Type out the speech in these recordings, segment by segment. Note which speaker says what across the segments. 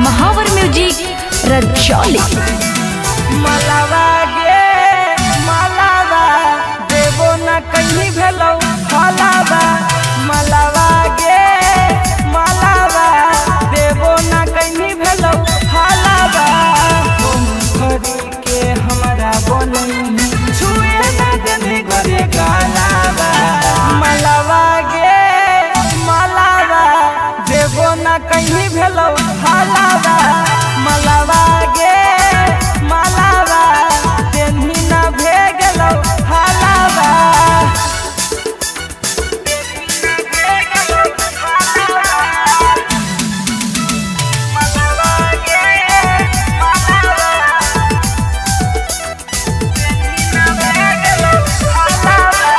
Speaker 1: महावर म्यूजिक रजौली।
Speaker 2: मलावा गे मलावा देवो न कहीं भेलो फलावा। मलावा गे मलावा देवो न कहीं भेलो फलावा। घड़ी के हमारा बोले छुए न देने घरे गालावा। मलावा गे मलावा देवो न कहीं भेलो फलावा। मलावा गे मलावा तेनी न भेगलो फलावा। मलावा गे मलावा तेनी न भेगलो फलावा।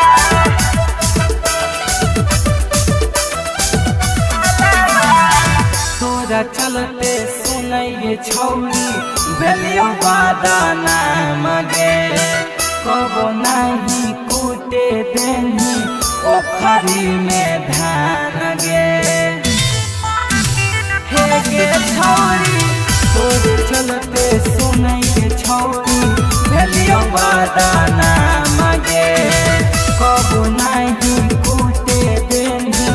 Speaker 2: तोरा चलते सुनैये छौरी भेलियो बादाना मगे। कबो नहीं कूटे देनी ओखरी में धान गे। हे गे छौरी तोरे चलते सुनैये छौरी भेलियो बादाना मगे। कबो नहीं कूटे देनी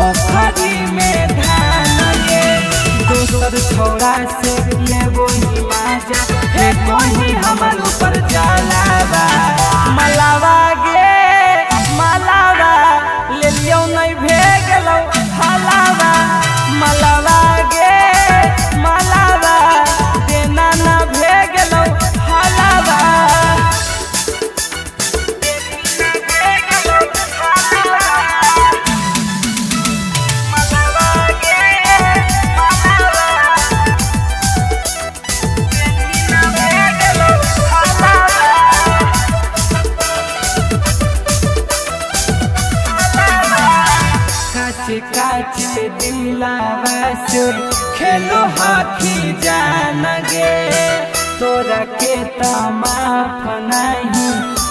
Speaker 2: ओखरी में धान गे। दोसर छोड़ा से लेबो ही माजा हे कोई हमर ऊपर जलावा। मलावा गे मलावा ले लियो नहीं भेगलो फलावा। मलावा गे मलावा देना न भेगलो फलावा। मलावा गे मलावा तेनी न भेगलो फलावा। काचे काचे दिलावा से खेलो हाथी जान गे। तोरा के त माफ नहीं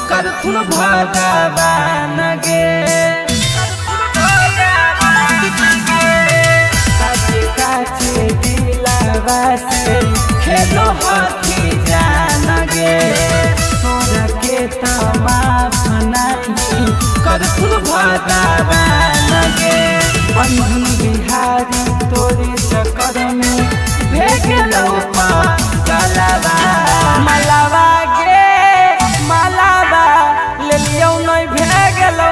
Speaker 2: करथुन भगवान गे। काचे काचे दिलावा से खेलो हाथी जान गे। तोरा के त माफ नहीं करथुन भगवान गे। बंधन बिहारी तोरे चक्कर में भेगलो पागलवा। मलावा गे मलावा ले लियो नहीं भेगलो